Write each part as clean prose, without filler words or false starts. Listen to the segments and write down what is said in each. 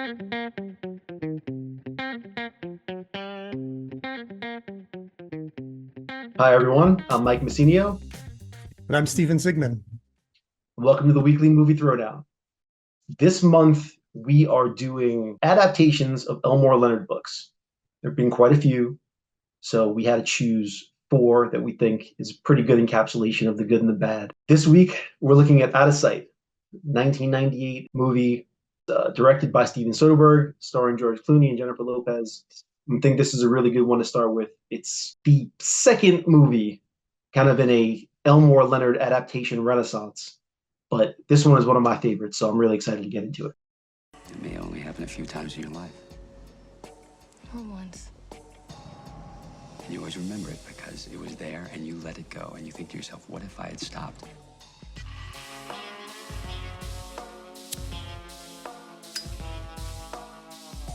Hi, everyone. I'm Mike Messinio. And I'm Stephen Sigman. Welcome to the weekly movie throwdown. This month, we are doing adaptations of Elmore Leonard books. There have been quite a few, so we had to choose 4 that we think is a pretty good encapsulation of the good and the bad. This week, we're looking at Out of Sight, 1998 movie directed by Steven Soderbergh, starring George Clooney and Jennifer Lopez. I think this is a really good one to start with. It's the second movie kind of in a Elmore Leonard adaptation renaissance, but this one is one of my favorites, so I'm really excited to get into it. It may only happen a few times in your life. Not once. And you always remember it because it was there and you let it go and you think to yourself, what if I had stopped?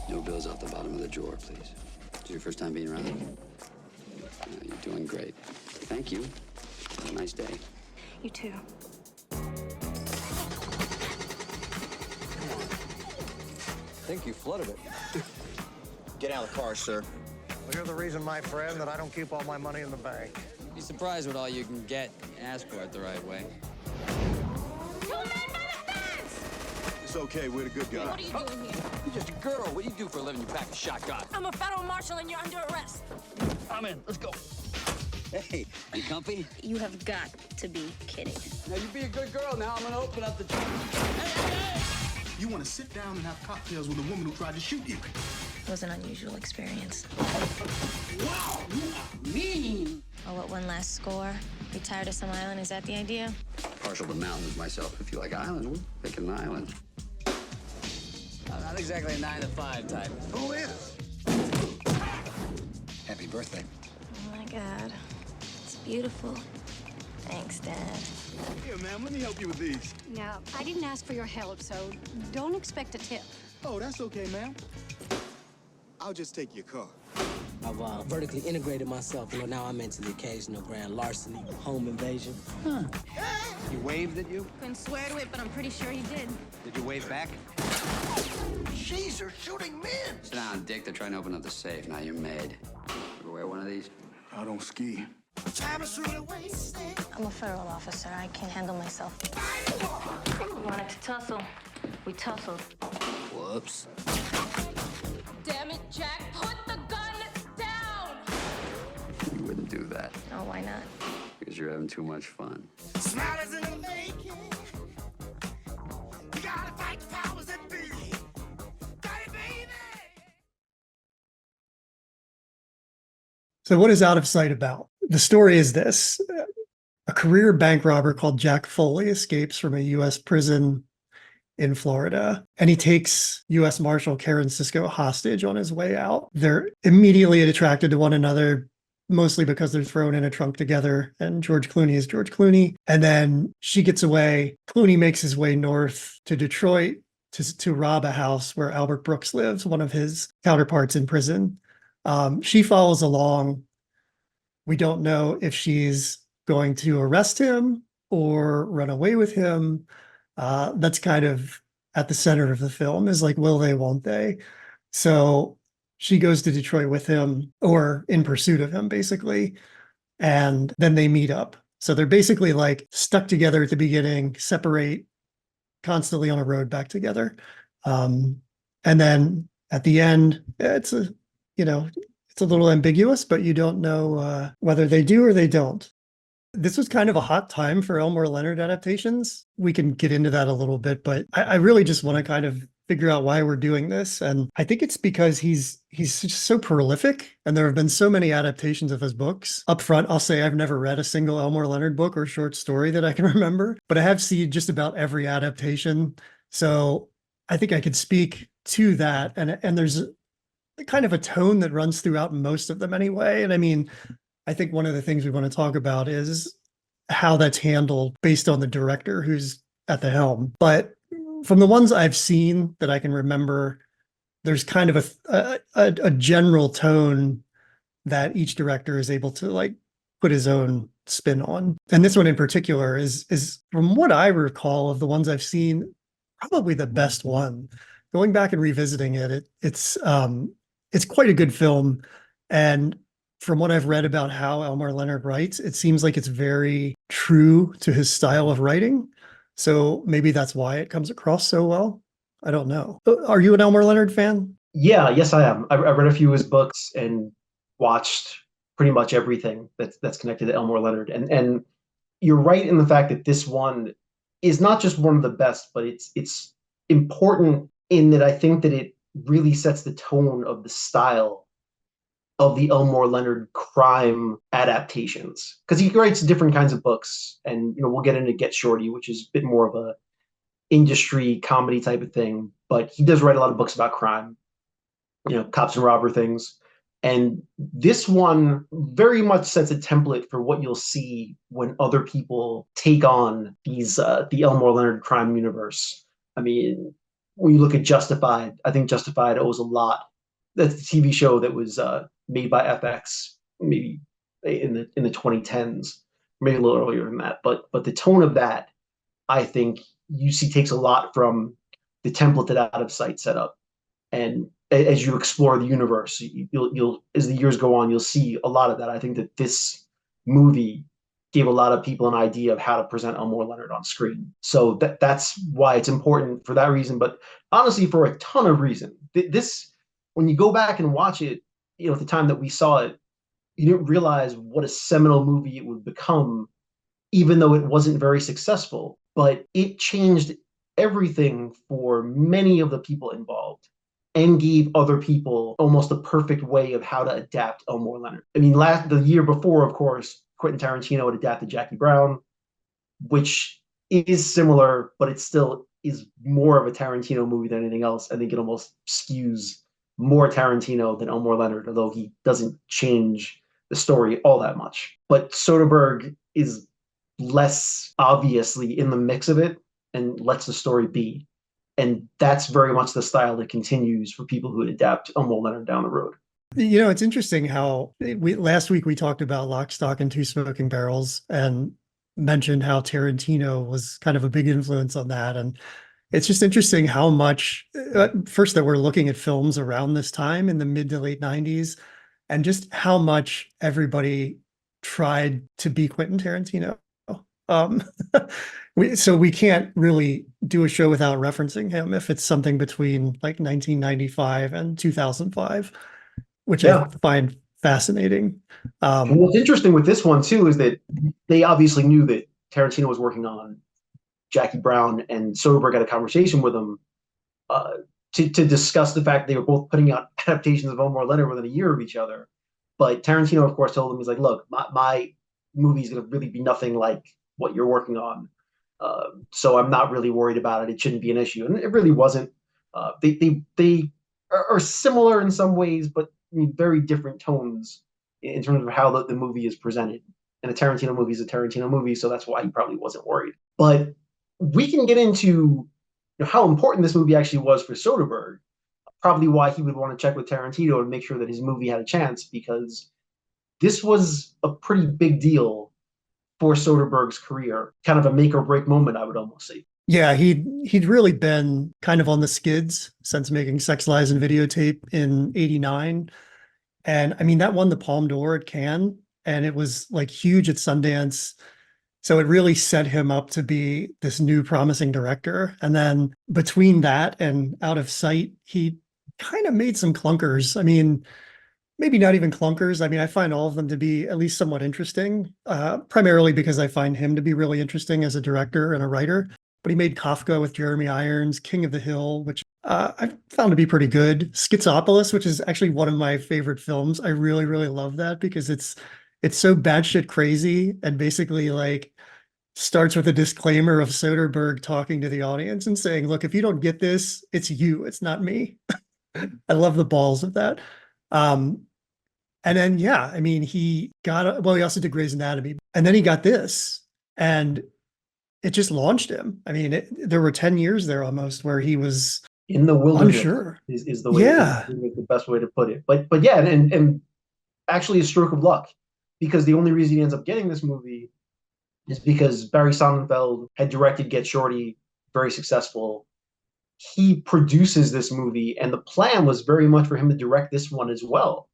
No bills off the bottom of the drawer, please. Is your first time being around? You're doing great. Thank you. Have a nice day. You too. I think you flooded it. Get out of the car, sir. Well, you're the reason, my friend, that I don't keep all my money in the bank. You'd be surprised what all you can get and ask for it the right way. 2 men by the fence! It's okay, we're the good guys. What are you doing here? You're just a girl. What do you do for a living? You pack a shotgun. I'm a federal marshal and you're under arrest. I'm in. Let's go. Hey, you comfy? You have got to be kidding. Now you be a good girl. Now I'm gonna open up the trunk. You want to sit down and have cocktails with a woman who tried to shoot you. It was an unusual experience. Wow, you are mean. Oh, what, one last score? Retire to some island, is that the idea? Partial to mountains myself. If you like islands, we're picking an island. I'm not exactly a 9 to 5 type. Who is? Happy birthday. Oh my God, it's beautiful. Thanks, Dad. Here, ma'am, let me help you with these. Now, I didn't ask for your help, so don't expect a tip. Oh, that's okay, ma'am. I'll just take your car. I've vertically integrated myself. You know, now I'm into the occasional grand larceny, home invasion. Huh. He waved at you? Couldn't swear to it, but I'm pretty sure you did. Did you wave back? She's are shooting men. Sit down, Dick. They're trying to open up the safe. Now you're made. Ever wear one of these? I don't ski. I'm a federal officer. I can't handle myself. We wanted to tussle. We tussled. Whoops. Damn it, Jack! Put the gun down! You wouldn't do that Oh, why not? because you're having too much fun. So what is Out of Sight about? The story is this. A career bank robber called Jack Foley escapes from a U.S. prison in Florida, and he takes U.S. Marshal Karen Cisco hostage on his way out. They're immediately attracted to one another, mostly because they're thrown in a trunk together, and George Clooney is George Clooney. And then she gets away. Clooney makes his way north to Detroit to rob a house where Albert Brooks lives, one of his counterparts in prison. She follows along. We don't know if she's going to arrest him or run away with him. That's kind of at the center of the film, is like, will they, won't they? So she goes to Detroit with him, or in pursuit of him, basically. And then they meet up. So they're basically like stuck together at the beginning, separate, constantly on a road back together. And then at the end, it's a little ambiguous, but you don't know whether they do or they don't. This was kind of a hot time for Elmore Leonard adaptations. We can get into that a little bit, but I really just want to kind of figure out why we're doing this. And I think it's because he's just so prolific, and there have been so many adaptations of his books. Up front, I'll say I've never read a single Elmore Leonard book or short story that I can remember, but I have seen just about every adaptation. So I think I could speak to that. And there's kind of a tone that runs throughout most of them anyway. And I mean, I think one of the things we want to talk about is how that's handled based on the director who's at the helm. But from the ones I've seen that I can remember, there's kind of a general tone that each director is able to like put his own spin on. And this one in particular is from what I recall of the ones I've seen, probably the best one. going back and revisiting it's quite a good film. And from what I've read about how Elmore Leonard writes, it seems like it's very true to his style of writing. So maybe that's why it comes across so well. I don't know. Are you an Elmore Leonard fan? Yeah, yes, I am. I read a few of his books and watched pretty much everything that's connected to Elmore Leonard. And you're right in the fact that this one is not just one of the best, but it's important in that I think that it really sets the tone of the style of the Elmore Leonard crime adaptations, because he writes different kinds of books, and we'll get into Get Shorty, which is a bit more of a industry comedy type of thing, but he does write a lot of books about crime, cops and robber things. And this one very much sets a template for what you'll see when other people take on the Elmore Leonard crime universe. I mean, when you look at Justified, I think Justified owes a lot. That's the TV show that was made by FX, maybe in the 2010s, maybe a little earlier than that. But the tone of that, I think, you see takes a lot from the template that Out of Sight set up. And as you explore the universe, you'll as the years go on, you'll see a lot of that. I think that this movie gave a lot of people an idea of how to present Elmore Leonard on screen. So that's why it's important for that reason. But honestly, for a ton of reasons. This, when you go back and watch it, at the time that we saw it, you didn't realize what a seminal movie it would become, even though it wasn't very successful. But it changed everything for many of the people involved and gave other people almost a perfect way of how to adapt Elmore Leonard. I mean, the year before, of course, Quentin Tarantino had adapted Jackie Brown, which is similar, but it still is more of a Tarantino movie than anything else. I think it almost skews more Tarantino than Elmore Leonard, although he doesn't change the story all that much. But Soderbergh is less obviously in the mix of it and lets the story be. And that's very much the style that continues for people who would adapt Elmore Leonard down the road. It's interesting how last week we talked about Lock, Stock, and Two Smoking Barrels and mentioned how Tarantino was kind of a big influence on that. And it's just interesting how much, first, that we're looking at films around this time in the mid to late 90s, and just how much everybody tried to be Quentin Tarantino. So we can't really do a show without referencing him if it's something between like 1995 and 2005, which I find fascinating. What's interesting with this one too is that they obviously knew that Tarantino was working on Jackie Brown, and Soderbergh had a conversation with him to discuss the fact they were both putting out adaptations of Elmore Leonard within a year of each other. But Tarantino, of course, told him, he's like, look, my movie is going to really be nothing like what you're working on. So I'm not really worried about it. It shouldn't be an issue. And it really wasn't. They are similar in some ways, but very different tones in terms of how the movie is presented. And a Tarantino movie is a Tarantino movie, so that's why he probably wasn't worried. But we can get into how important this movie actually was for Soderbergh, probably why he would want to check with Tarantino and make sure that his movie had a chance, because this was a pretty big deal for Soderbergh's career, kind of a make or break moment, I would almost say. Yeah, he'd really been kind of on the skids since making Sex, Lies, and Videotape in '89. And I mean, that won the Palme d'Or at Cannes, and it was like huge at Sundance. So it really set him up to be this new promising director. And then between that and Out of Sight, he kind of made some clunkers. I mean, maybe not even clunkers. I mean, I find all of them to be at least somewhat interesting, primarily because I find him to be really interesting as a director and a writer. But he made Kafka with Jeremy Irons, King of the Hill, which I found to be pretty good. Schizopolis, which is actually one of my favorite films. I really, really love that because it's so batshit crazy and basically like starts with a disclaimer of Soderbergh talking to the audience and saying, look, if you don't get this, it's you, it's not me. I love the balls of that. And then, yeah, I mean, he also did Grey's Anatomy, and then he got this, and it just launched him. I mean, there were 10 years there almost where he was in the wilderness. Unsure. Is the way, yeah, is the best way to put it. But yeah, and actually a stroke of luck, because the only reason he ends up getting this movie is because Barry Sonnenfeld had directed Get Shorty, very successful, he produces this movie, and the plan was very much for him to direct this one as well.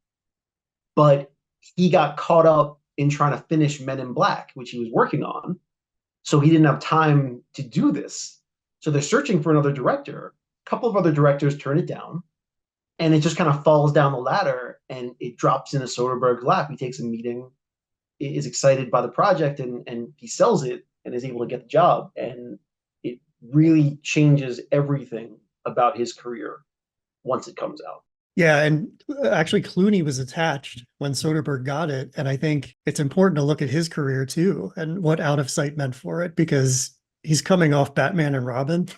But he got caught up in trying to finish Men in Black, which he was working on. So he didn't have time to do this. So they're searching for another director. A couple of other directors turn it down, and it just kind of falls down the ladder and it drops into Soderbergh's lap. He takes a meeting, is excited by the project, and he sells it and is able to get the job. And it really changes everything about his career once it comes out. Yeah, and actually Clooney was attached when Soderbergh got it, and I think it's important to look at his career too and what Out of Sight meant for it, because he's coming off Batman and Robin.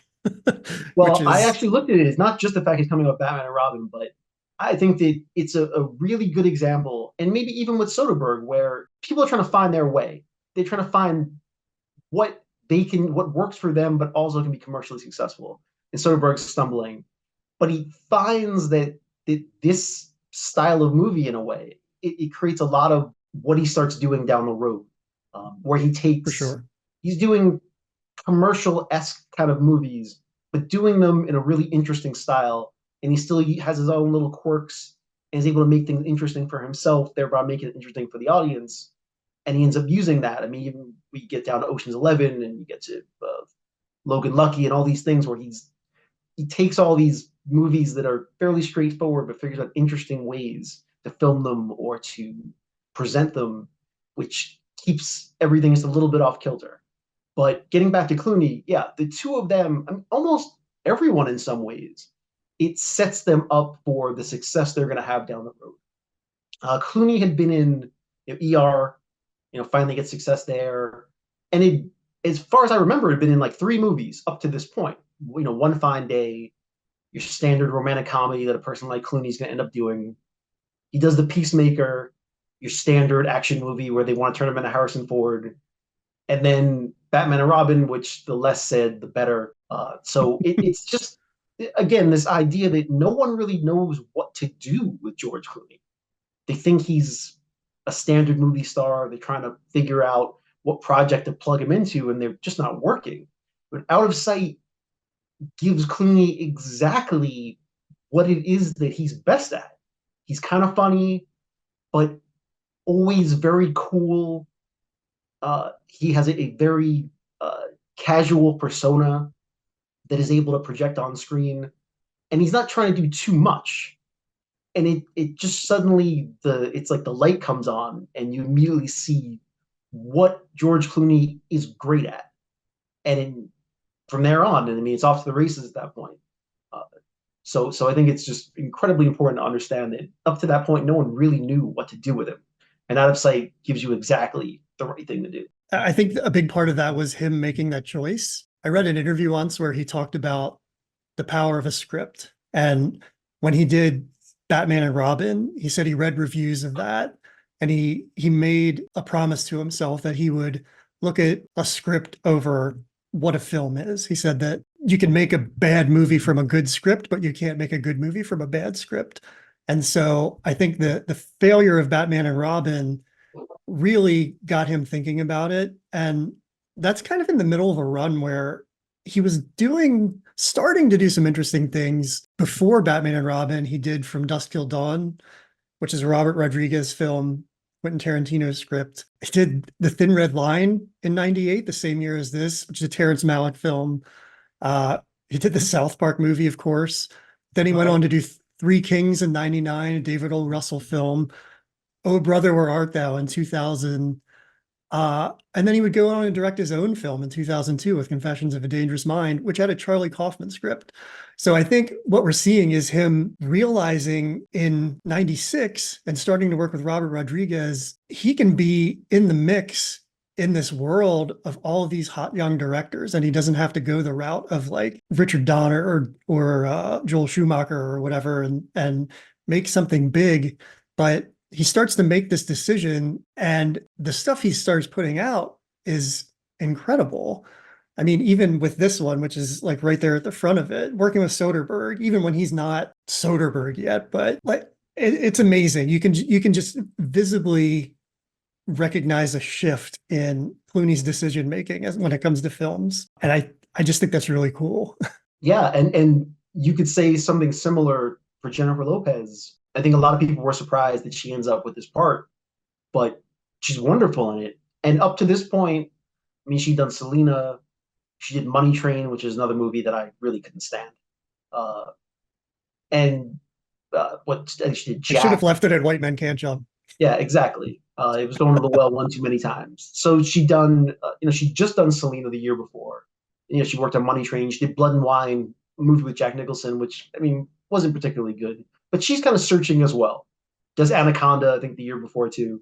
Well, I actually looked at it. It's not just the fact he's coming off Batman and Robin, but I think that it's a really good example, and maybe even with Soderbergh, where people are trying to find their way. They're trying to find what works for them, but also can be commercially successful. And Soderbergh's stumbling, but he finds that this style of movie, in a way, it creates a lot of what he starts doing down the road, where he takes, for sure, he's doing commercial-esque kind of movies, but doing them in a really interesting style. And he still has his own little quirks and is able to make things interesting for himself, thereby making it interesting for the audience. And he ends up using that. I mean, even we get down to Ocean's 11 and you get to Logan Lucky and all these things where he takes all these movies that are fairly straightforward, but figures out interesting ways to film them or to present them, which keeps everything just a little bit off kilter. But getting back to Clooney, yeah, the two of them, I mean, almost everyone in some ways, it sets them up for the success they're going to have down the road. Clooney had been in ER, finally gets success there. And it, as far as I remember, it had been in like 3 movies up to this point. One Fine Day, your standard romantic comedy that a person like Clooney's going to end up doing. He does The Peacemaker, your standard action movie where they want to turn him into Harrison Ford. And then Batman and Robin, which the less said, the better. So it's just, again, this idea that no one really knows what to do with George Clooney. They think he's a standard movie star. They're trying to figure out what project to plug him into, and they're just not working. But Out of Sight gives Clooney exactly what it is that he's best at. He's kind of funny, but always very cool. He has a very casual persona that is able to project on screen, and he's not trying to do too much. And it just suddenly it's like the light comes on, and you immediately see what George Clooney is great at, and from there on, and I mean, it's off to the races at that point. So I think it's just incredibly important to understand that up to that point, no one really knew what to do with him, and Out of Sight gives you exactly the right thing to do. I think a big part of that was him making that choice. I read an interview once where he talked about the power of a script. And when he did Batman and Robin, he said he read reviews of that, and he made a promise to himself that he would look at a script over what a film is. He said that you can make a bad movie from a good script, but you can't make a good movie from a bad script. And so I think the failure of Batman and Robin really got him thinking about it. And that's kind of in the middle of a run where he was starting to do some interesting things. Before Batman and Robin, he did From Dusk Till Dawn, which is a Robert Rodriguez film, Quentin Tarantino's script. He did The Thin Red Line in '98, the same year as this, which is a Terrence Malick film. He did the South Park movie, of course. Then he went on to do Three Kings in '99, a David O. Russell film. Oh Brother, Where Art Thou in 2000. And then he would go on and direct his own film in 2002 with Confessions of a Dangerous Mind, which had a Charlie Kaufman script. So I think what we're seeing is him realizing in '96 and starting to work with Robert Rodriguez, he can be in the mix in this world of all of these hot young directors, and he doesn't have to go the route of like Richard Donner or Joel Schumacher or whatever and make something big. But he starts to make this decision, and the stuff he starts putting out is incredible. I mean, even with this one, which is like right there at the front of it, working with Soderbergh, even when he's not Soderbergh yet, but like it's amazing. You can just visibly recognize a shift in Clooney's decision making when it comes to films, and I just think that's really cool. Yeah, and you could say something similar for Jennifer Lopez. I think a lot of people were surprised that she ends up with this part, but she's wonderful in it. And up to this point, I mean, she'd done Selena, she did Money Train, which is another movie that I really couldn't stand. Uh, and what she did, I should have Jack. left it at White Men Can't Jump. Yeah, exactly. It was thrown to the well one too many times. So she done, she just done Selena the year before. She worked on Money Train. She did Blood and Wine, a movie with Jack Nicholson, which I mean wasn't particularly good. But she's kind of searching as well. Does Anaconda, I think, the year before too.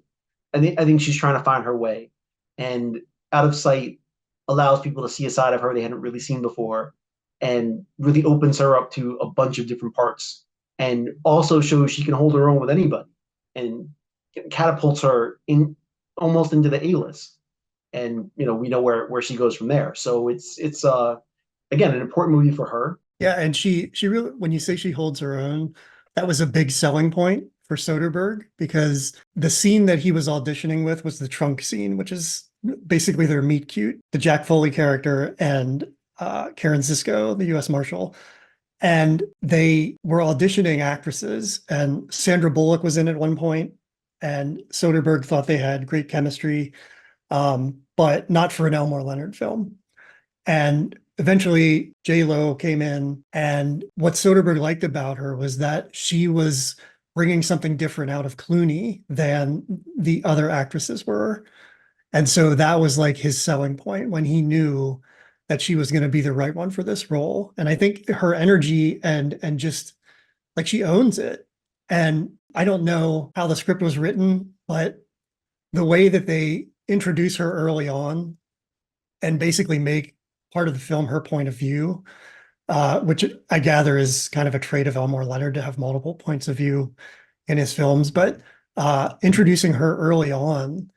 I think she's trying to find her way. And Out of Sight allows people to see a side of her they hadn't really seen before, and really opens her up to a bunch of different parts, and also shows she can hold her own with anybody, and catapults her in almost into the A-list. And we know where she goes from there. So it's again an important movie for her. Yeah, and she really, when you say she holds her own, that was a big selling point for Soderbergh, because the scene that he was auditioning with was the trunk scene, which is basically their meet cute, the Jack Foley character and Karen Sisko, the U.S. Marshal. And they were auditioning actresses, and Sandra Bullock was in at one point, and Soderbergh thought they had great chemistry, but not for an Elmore Leonard film. And eventually J-Lo came in, and what Soderbergh liked about her was that she was bringing something different out of Clooney than the other actresses were. And so that was like his selling point when he knew that she was going to be the right one for this role. And I think her energy and just like she owns it. And I don't know how the script was written, but the way that they introduce her early on and basically make part of the film her point of view, which I gather is kind of a trait of Elmore Leonard to have multiple points of view in his films, but introducing her early on,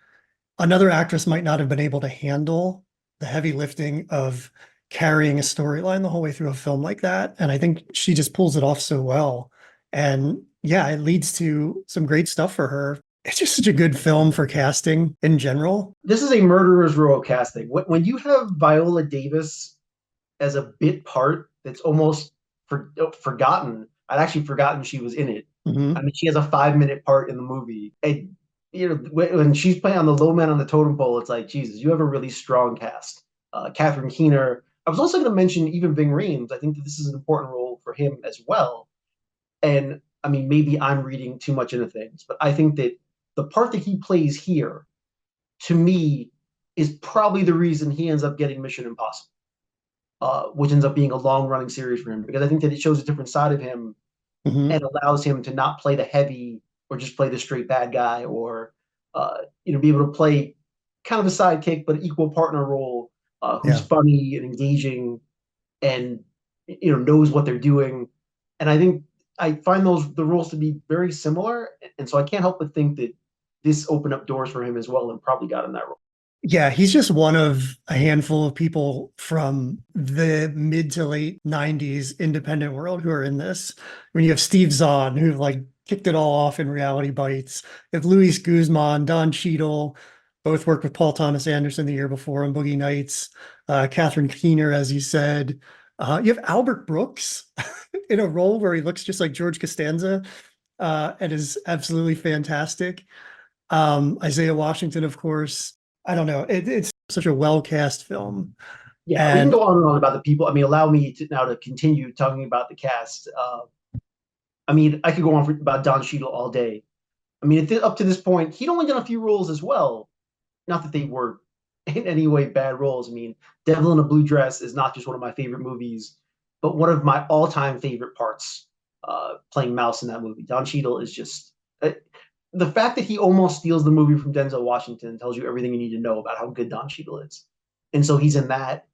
another actress might not have been able to handle the heavy lifting of carrying a storyline the whole way through a film like that. And I think she just pulls it off so well. And yeah, it leads to some great stuff for her. It's just such a good film for casting in general. This is a murderer's row casting. When you have Viola Davis as a bit part that's almost forgotten, I'd actually forgotten she was in it. Mm-hmm. I mean, she has a 5-minute part in the movie. And when she's playing on the low man on the totem pole, it's like, Jesus, you have a really strong cast. Catherine Keener. I was also going to mention even Ving Rhames. I think that this is an important role for him as well. And I mean, maybe I'm reading too much into things, but I think that the part that he plays here, to me, is probably the reason he ends up getting Mission Impossible, which ends up being a long-running series for him, because I think that it shows a different side of him and allows him to not play the heavy or just play the straight bad guy, or be able to play kind of a sidekick but equal partner role, who's funny and engaging and knows what they're doing. And I think I find the roles to be very similar, and so I can't help but think that this opened up doors for him as well and probably got him that role. Yeah, he's just one of a handful of people from the mid to late 90s independent world who are in this. When you have Steve Zahn, who like kicked it all off in Reality Bites. You have Luis Guzman, Don Cheadle, both worked with Paul Thomas Anderson the year before on Boogie Nights. Catherine Keener, as you said. You have Albert Brooks in a role where he looks just like George Costanza and is absolutely fantastic. Isaiah Washington, of course. I don't know. It's such a well-cast film. Yeah, we can go on and on about the people. I mean, allow me now to continue talking about the cast. I mean, I could go on about Don Cheadle all day. I mean, up to this point, he'd only done a few roles as well. Not that they were in any way bad roles. I mean, Devil in a Blue Dress is not just one of my favorite movies, but one of my all-time favorite parts, playing Mouse in that movie. Don Cheadle is just... the fact that he almost steals the movie from Denzel Washington tells you everything you need to know about how good Don Cheadle is. And so he's in that.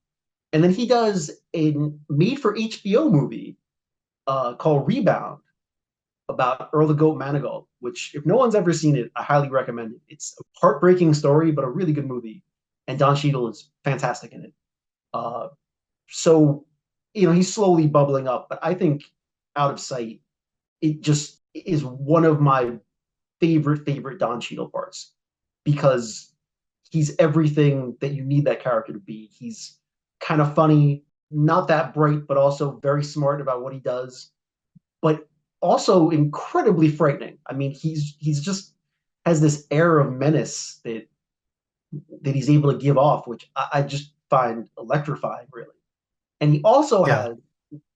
And then he does a made-for-HBO movie called Rebound about Earl the Goat Manigault, which, if no one's ever seen it, I highly recommend it. It's a heartbreaking story, but a really good movie. And Don Cheadle is fantastic in it. So, he's slowly bubbling up. But I think Out of Sight, it just is one of my favorite Don Cheadle parts, because he's everything that you need that character to be. He's kind of funny. not that bright, but also very smart about what he does, but also incredibly frightening. I mean, he's just has this air of menace that he's able to give off, which I just find electrifying, really. And he also has,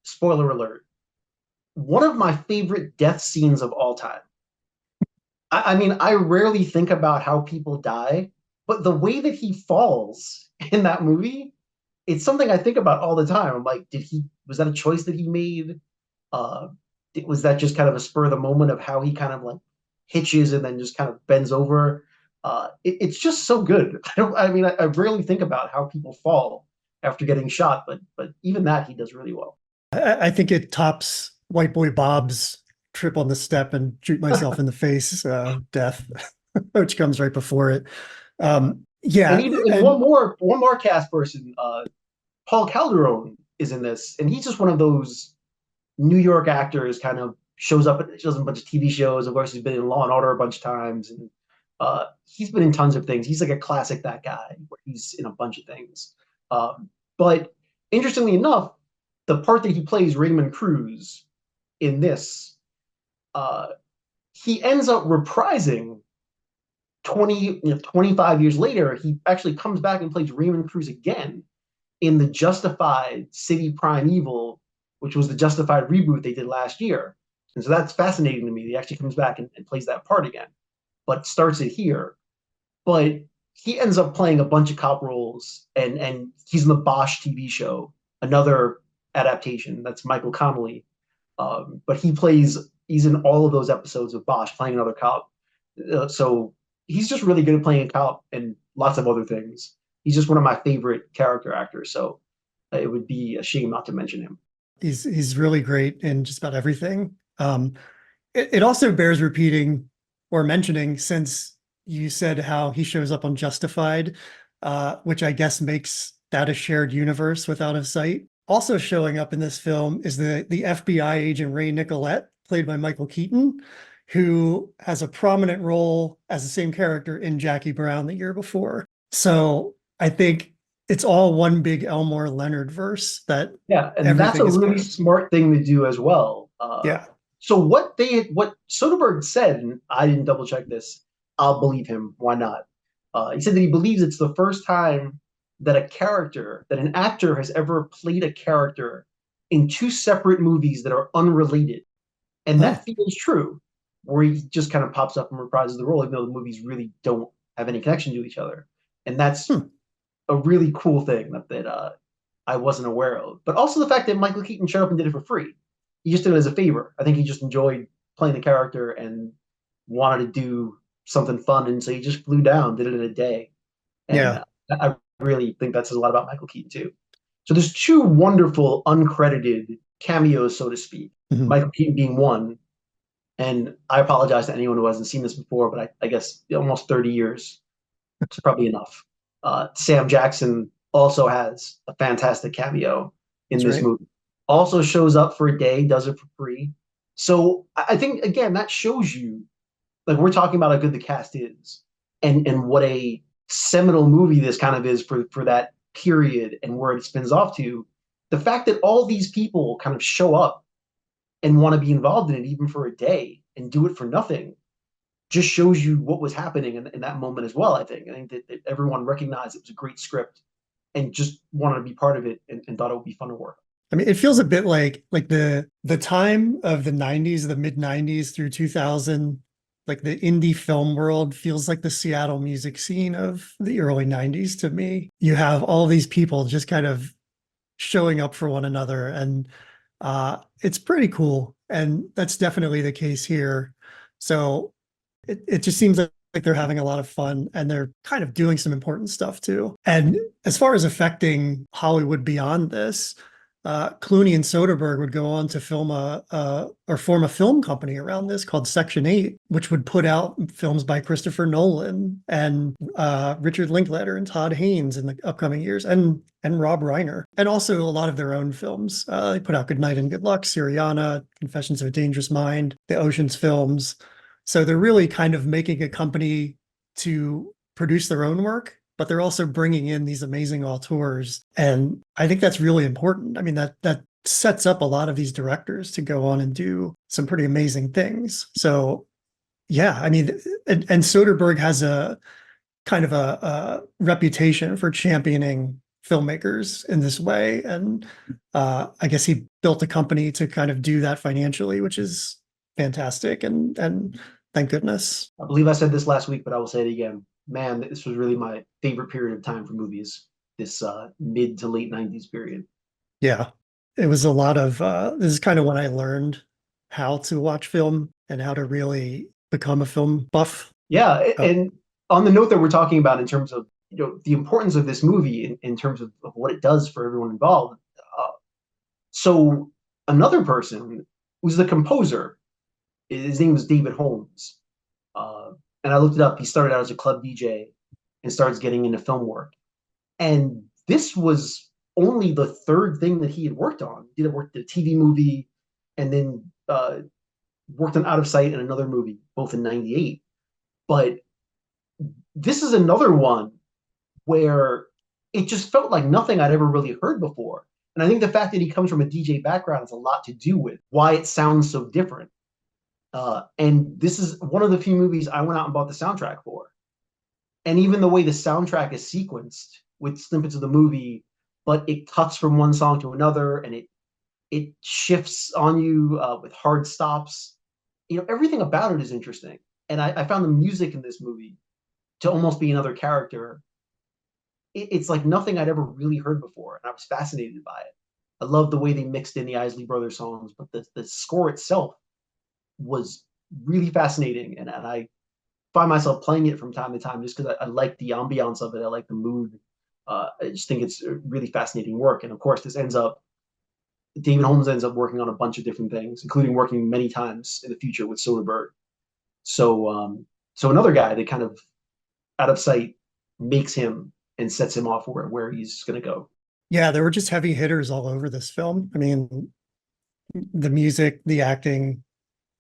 spoiler alert, one of my favorite death scenes of all time. I mean, I rarely think about how people die, but the way that he falls in that movie, it's something I think about all the time. I'm like, was that a choice that he made? Was that just kind of a spur of the moment of how he kind of like hitches and then just kind of bends over? It's just so good. I rarely think about how people fall after getting shot, but even that he does really well. I think it tops White Boy Bob's trip on the step and shoot myself in the face death, which comes right before it. And one more cast person, Paul Calderon is in this, and he's just one of those New York actors, kind of shows up in a bunch of TV shows. Of course, he's been in Law and Order a bunch of times, and he's been in tons of things. He's like a classic, that guy, where he's in a bunch of things. But interestingly enough, the part that he plays, Raymond Cruz, in this, he ends up reprising 25 years later. He actually comes back and plays Raymond Cruz again in the Justified City Primeval, which was the Justified reboot they did last year. And so that's fascinating to me. He actually comes back and plays that part again, but starts it here. But he ends up playing a bunch of cop roles, and he's in the Bosch TV show, another adaptation. That's Michael Connelly. But he's in all of those episodes of Bosch playing another cop. So he's just really good at playing a cop and lots of other things. He's just one of my favorite character actors. So it would be a shame not to mention him. He's really great in just about everything. It also bears repeating or mentioning, since you said how he shows up on Justified, which I guess makes that a shared universe with Out of Sight. Also showing up in this film is the FBI agent Ray Nicolette, played by Michael Keaton, who has a prominent role as the same character in Jackie Brown the year before. So I think it's all one big Elmore Leonard verse. And that's a really smart thing to do as well. So what Soderbergh said, and I didn't double check this, I'll believe him. Why not? He said that he believes it's the first time that an actor has ever played a character in two separate movies that are unrelated. And that feels true, where he just kind of pops up and reprises the role, even though the movies really don't have any connection to each other. And that's a really cool thing that I wasn't aware of. But also the fact that Michael Keaton showed up and did it for free. He just did it as a favor. I think he just enjoyed playing the character and wanted to do something fun, and so he just flew down, did it in a day. And I really think that says a lot about Michael Keaton too. So there's two wonderful uncredited cameos, so to speak. Mm-hmm. Michael Keaton being one, and I apologize to anyone who hasn't seen this before, but I guess almost 30 years is probably enough. Sam Jackson also has a fantastic cameo in this movie. Also shows up for a day, does it for free. So I think, again, that shows you, like, we're talking about how good the cast is and what a seminal movie this kind of is for that period and where it spins off to. The fact that all these people kind of show up and want to be involved in it even for a day and do it for nothing just shows you what was happening in that moment as well. I think that everyone recognized it was a great script and just wanted to be part of it and thought it would be fun to work. I mean, it feels a bit like the time of the 90s, the mid 90s through 2000, like the indie film world feels like the Seattle music scene of the early 90s to me. You have all these people just kind of showing up for one another, and it's pretty cool. And that's definitely the case here. So it just seems like they're having a lot of fun, and they're kind of doing some important stuff too. And as far as affecting Hollywood beyond this, Clooney and Soderbergh would go on to form a film company around this called Section 8, which would put out films by Christopher Nolan and Richard Linklater and Todd Haynes in the upcoming years, and Rob Reiner, and also a lot of their own films. They put out Good Night and Good Luck, Syriana, Confessions of a Dangerous Mind, the Ocean's films. So they're really kind of making a company to produce their own work but they're also bringing in these amazing auteurs. And I think that's really important. I mean, that sets up a lot of these directors to go on and do some pretty amazing things. So yeah, I mean, and Soderbergh has a kind of a reputation for championing filmmakers in this way. And I guess he built a company to kind of do that financially, which is fantastic. And thank goodness. I believe I said this last week, but I will say it again. Man, this was really my favorite period of time for movies, this mid to late 90s period. Yeah, it was a lot of, this is kind of when I learned how to watch film and how to really become a film buff. Yeah, and on the note that we're talking about in terms of, you know, the importance of this movie in terms of what it does for everyone involved. So another person who's the composer, his name was David Holmes. And I looked it up. He started out as a club DJ and starts getting into film work. And this was only the third thing that he had worked on. He did work the TV movie and then worked on Out of Sight and another movie, both in 98. But this is another one where it just felt like nothing I'd ever really heard before. And I think the fact that he comes from a DJ background has a lot to do with why it sounds so different. And this is one of the few movies I went out and bought the soundtrack for. And even the way the soundtrack is sequenced with snippets of the movie, but it cuts from one song to another, and it shifts on you with hard stops. You know, everything about it is interesting. And I found the music in this movie to almost be another character. It's like nothing I'd ever really heard before, and I was fascinated by it. I love the way they mixed in the Isley Brothers songs, but the score itself was really fascinating, and I find myself playing it from time to time just because I like the ambiance of it. I like the mood. I just think it's really fascinating work. And of course, David Holmes ends up working on a bunch of different things, including working many times in the future with Soderbergh. So another guy that kind of Out of Sight makes him and sets him off where he's going to go. Yeah, there were just heavy hitters all over this film. I mean, the music, the acting,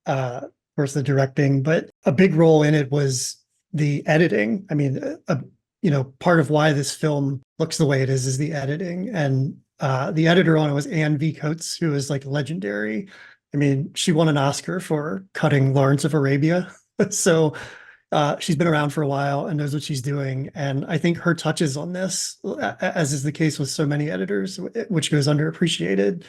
of course, the directing, but a big role in it was the editing. I mean, part of why this film looks the way it is the editing. And the editor on it was Anne V. Coates, who is like legendary. I mean, she won an Oscar for cutting Lawrence of Arabia. So she's been around for a while and knows what she's doing. And I think her touches on this, as is the case with so many editors, which goes underappreciated,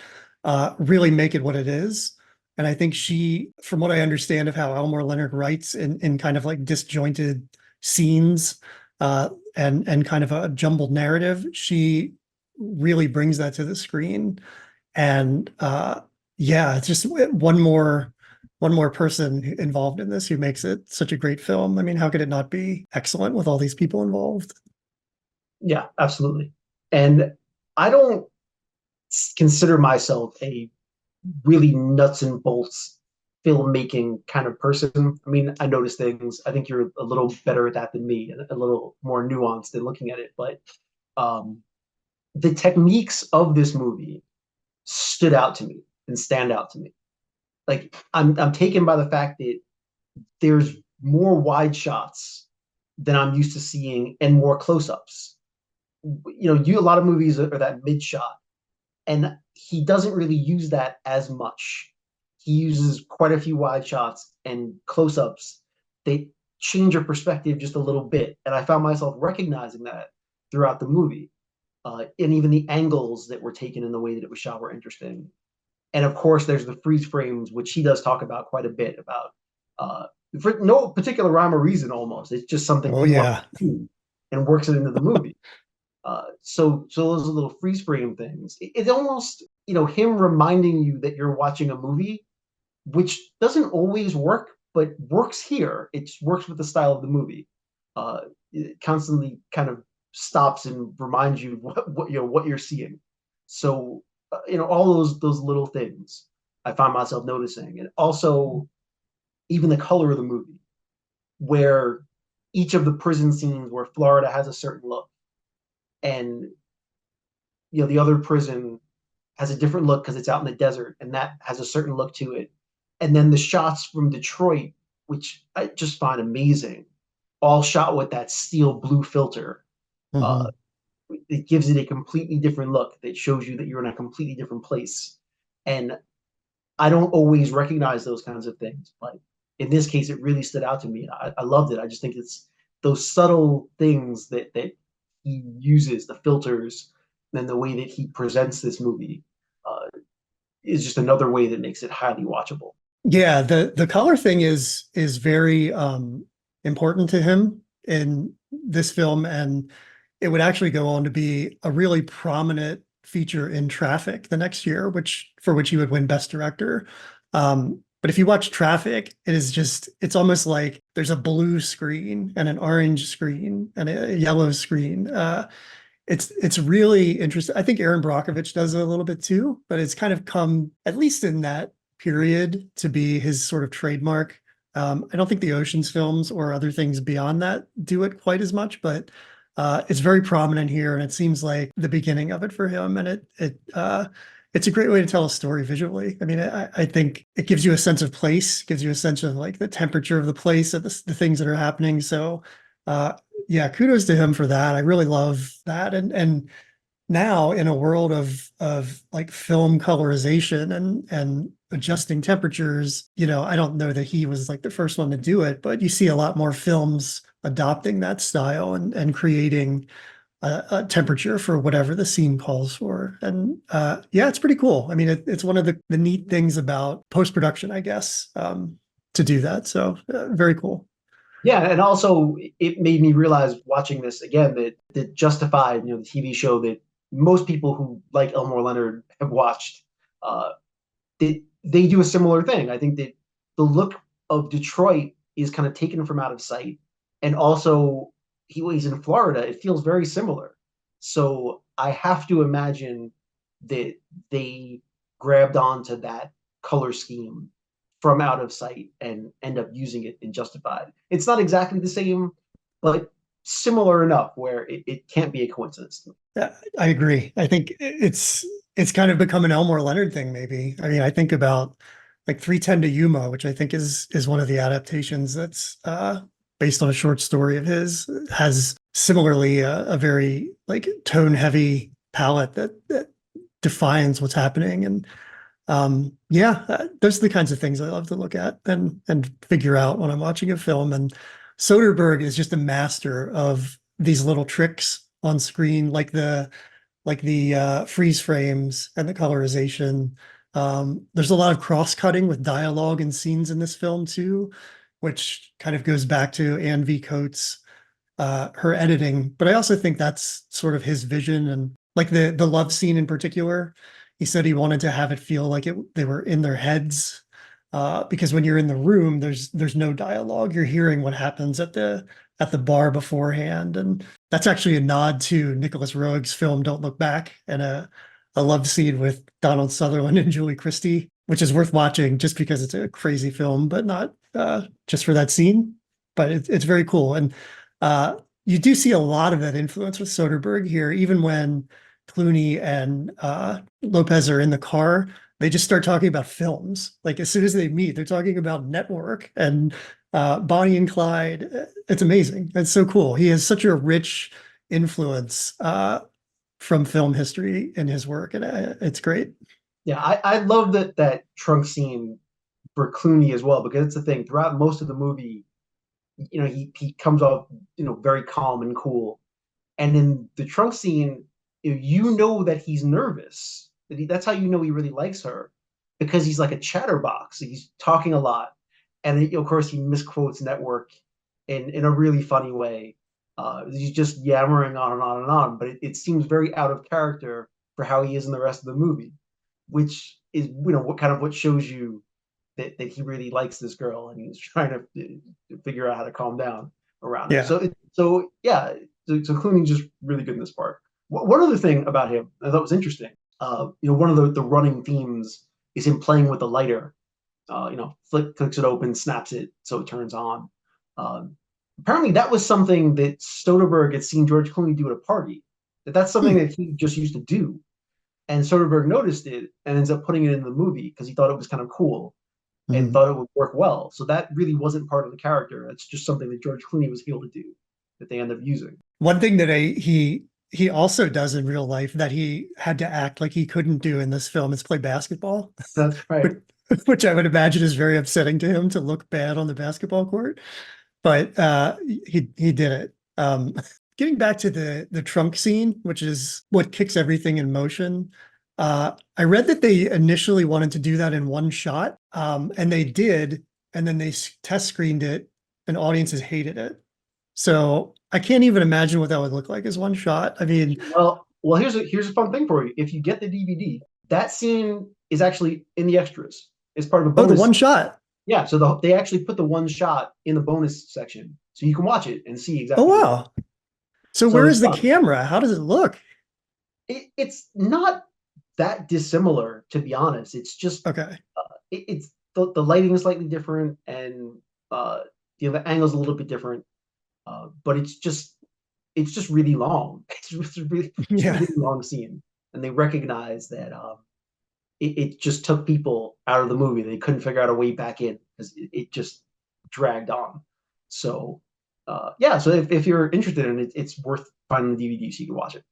really make it what it is. And I think she, from what I understand of how Elmore Leonard writes in kind of like disjointed scenes and kind of a jumbled narrative, she really brings that to the screen. And it's just one more person involved in this who makes it such a great film. I mean, how could it not be excellent with all these people involved? Yeah, absolutely. And I don't consider myself a really nuts and bolts filmmaking kind of person. I mean, I notice things. I think you're a little better at that than me, and a little more nuanced in looking at it. But the techniques of this movie stood out to me and stand out to me. Like I'm taken by the fact that there's more wide shots than I'm used to seeing and more close-ups. You know, a lot of movies are that mid shot, and he doesn't really use that as much. He uses quite a few wide shots and close-ups. They change your perspective just a little bit, and I found myself recognizing that throughout the movie. And even the angles that were taken in the way that it was shot were interesting. And of course, there's the freeze frames, which he does talk about quite a bit about, for no particular rhyme or reason almost. It's just something he wants to do and works it into the movie. So those little freeze frame things, it's almost, him reminding you that you're watching a movie, which doesn't always work, but works here. It works with the style of the movie. It constantly kind of stops and reminds you what you're seeing. So all those little things I find myself noticing. And also even the color of the movie, where each of the prison scenes where Florida has a certain look, and the other prison has a different look because it's out in the desert, and that has a certain look to it. And then the shots from Detroit, which I just find amazing, all shot with that steel blue filter. Mhm. It gives it a completely different look that shows you that you're in a completely different place. And I don't always recognize those kinds of things, but in this case, it really stood out to me. I loved it. I just think it's those subtle things that he uses, the filters, and the way that he presents this movie is just another way that makes it highly watchable. Yeah, the color thing is very important to him in this film, and it would actually go on to be a really prominent feature in Traffic the next year, for which he would win Best Director. But if you watch Traffic, it's almost like there's a blue screen and an orange screen and a yellow screen. It's really interesting. I think Aaron Brockovich does it a little bit too, but it's kind of come, at least in that period, to be his sort of trademark. I don't think the Ocean's films or other things beyond that do it quite as much, but it's very prominent here, and it seems like the beginning of it for him. And it's a great way to tell a story visually. I mean, I think it gives you a sense of place, gives you a sense of like the temperature of the place, of the things that are happening. So yeah, kudos to him for that. I really love that. And now in a world of like film colorization and adjusting temperatures, I don't know that he was like the first one to do it, but you see a lot more films adopting that style and creating a temperature for whatever the scene calls for. And yeah, it's pretty cool. I mean, it's one of the neat things about post-production, I guess, to do that. So very cool. Yeah, and also it made me realize watching this again that Justified, the TV show that most people who like Elmore Leonard have watched, they do a similar thing. I think that the look of Detroit is kind of taken from Out of Sight, and also he's in Florida. It feels very similar. So I have to imagine that they grabbed onto that color scheme from Out of Sight and end up using it in Justified. It's not exactly the same, but similar enough where it can't be a coincidence. Yeah, I agree. I think it's kind of become an Elmore Leonard thing, maybe. I mean, I think about like 3:10 to Yuma, which I think is one of the adaptations that's based on a short story of his, has similarly a very like tone heavy palette that defines what's happening. And yeah, those are the kinds of things I love to look at and figure out when I'm watching a film. And Soderbergh is just a master of these little tricks on screen, like the freeze frames and the colorization. There's a lot of cross-cutting with dialogue and scenes in this film too, which kind of goes back to Anne V. Coates, her editing. But I also think that's sort of his vision, and like the love scene in particular. He said he wanted to have it feel like they were in their heads, because when you're in the room, there's no dialogue. You're hearing what happens at the bar beforehand, and that's actually a nod to Nicholas Roeg's film Don't Look Back, and a love scene with Donald Sutherland and Julie Christie, which is worth watching just because it's a crazy film, but not just for that scene. But it's very cool, and you do see a lot of that influence with Soderbergh here, even when Clooney and Lopez are in the car. They just start talking about films. Like as soon as they meet, they're talking about Network and Bonnie and Clyde. It's amazing. It's so cool. He has such a rich influence from film history in his work, and it's great. Yeah, I love that trunk scene for Clooney as well, because it's the thing throughout most of the movie. He comes off very calm and cool, and in the trunk scene, that he's nervous. That's how he really likes her, because he's like a chatterbox. He's talking a lot, and of course he misquotes Network in a really funny way. He's just yammering on and on and on, but it seems very out of character for how he is in the rest of the movie, which is what shows you that he really likes this girl, and he's trying to figure out how to calm down around her. So Clooney's just really good in this part. One other thing about him I thought was interesting, one of the running themes is him playing with the lighter. Clicks it open, snaps it so it turns on. Apparently that was something that Soderbergh had seen George Clooney do at a party. That's something that he just used to do. And Soderbergh noticed it and ends up putting it in the movie because he thought it was kind of cool and thought it would work well. So that really wasn't part of the character. It's just something that George Clooney was able to do that they end up using. One thing that he also does in real life that he had to act like he couldn't do in this film is play basketball. That's right. Which I would imagine is very upsetting to him to look bad on the basketball court. But he did it. Getting back to the trunk scene, which is what kicks everything in motion. I read that they initially wanted to do that in one shot, and they did, and then they test screened it, and audiences hated it. So I can't even imagine what that would look like as one shot. I mean, well, here's a fun thing for you. If you get the DVD, that scene is actually in the extras. It's part of a bonus. The one shot. Yeah, so they actually put the one shot in the bonus section, so you can watch it and see exactly. Oh wow! So where is the camera? How does it look? It's not that dissimilar, to be honest. It's just okay. It's the lighting is slightly different, and the angle's a little bit different, but it's just really long. It's a really long scene, and they recognize that it just took people out of the movie. They couldn't figure out a way back in because it just dragged on. So so if you're interested in it, it's worth finding the DVD so you can watch it.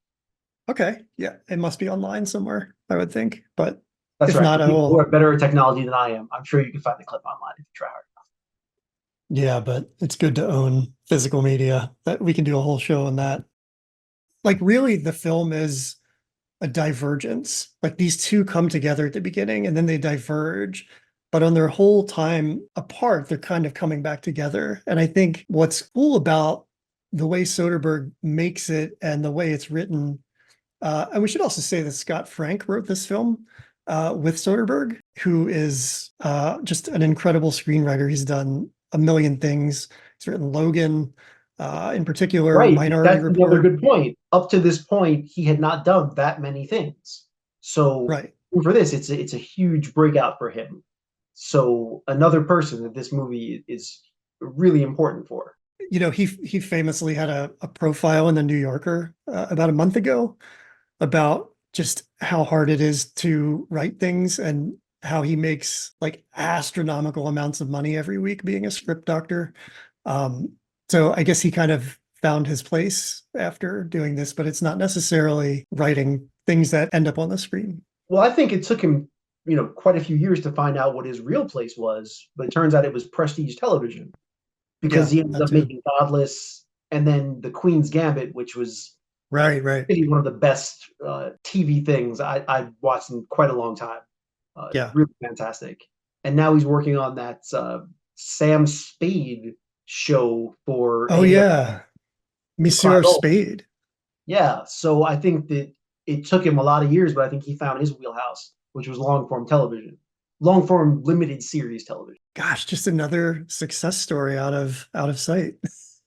Okay, yeah, it must be online somewhere, I would think, but that's if right. not, People who have better technology than I am, I'm sure you can find the clip online if you try hard enough. Yeah, but it's good to own physical media. That we can do a whole show on that. Like, really, the film is a divergence. Like, these two come together at the beginning and then they diverge, but on their whole time apart, they're kind of coming back together. And I think what's cool about the way Soderbergh makes it and the way it's written, and we should also say that Scott Frank wrote this film with Soderbergh, who is just an incredible screenwriter. He's done a million things. He's written Logan, in particular, right. Minority That's Report. Another good point. Up to this point, he had not done that many things. So for this, it's a huge breakout for him. So another person that this movie is really important for. You know, he famously had a profile in the New Yorker about a month ago about just how hard it is to write things and how he makes like astronomical amounts of money every week being a script doctor. So I guess he kind of found his place after doing this, but it's not necessarily writing things that end up on the screen. Well, I think it took him, quite a few years to find out what his real place was, but it turns out it was prestige television because he ended up making Godless and then The Queen's Gambit, which was really one of the best TV things I've watched in quite a long time. Really fantastic. And now he's working on that Sam Spade show for Monsieur Spade. Yeah, so I think that it took him a lot of years, but I think he found his wheelhouse, which was long-form television, long-form limited series television. Gosh, just another success story out of sight.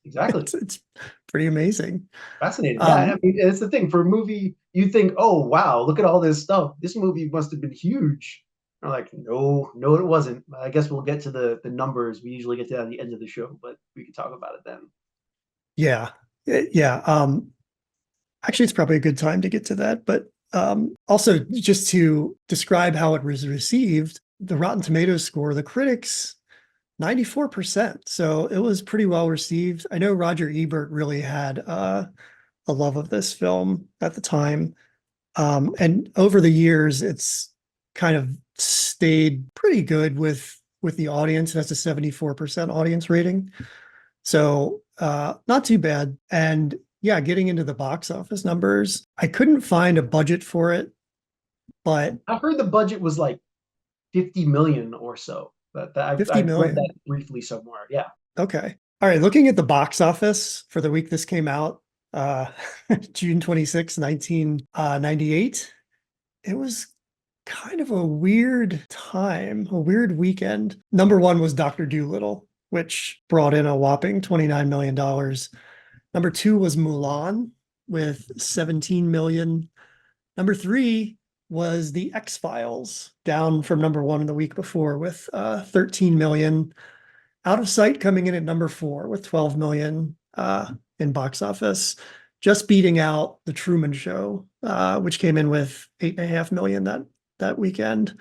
Exactly. It's pretty amazing. Fascinating. Yeah, I mean, it's the thing for a movie. You think, oh wow, look at all this stuff. This movie must have been huge. I'm like, no, it wasn't. I guess we'll get to the numbers. We usually get to that at the end of the show, but we can talk about it then. Yeah. Actually, it's probably a good time to get to that. But also, just to describe how it was received, the Rotten Tomatoes score, the critics, 94%. So it was pretty well received. I know Roger Ebert really had a love of this film at the time. And over the years, it's kind of stayed pretty good with the audience. That's a 74% audience rating. So not too bad. And yeah, getting into the box office numbers, I couldn't find a budget for it, but I heard the budget was like 50 million or so. But I read that briefly somewhere. Yeah. Okay. All right. Looking at the box office for the week this came out, June 26, 1998, it was kind of a weird time, a weird weekend. Number one was Dr. Dolittle, which brought in a whopping $29 million. Number two was Mulan with 17 million. Number three was The X-Files, down from number one in the week before with 13 million. Out of Sight coming in at number four with 12 million in box office, just beating out The Truman Show, which came in with 8.5 million that weekend.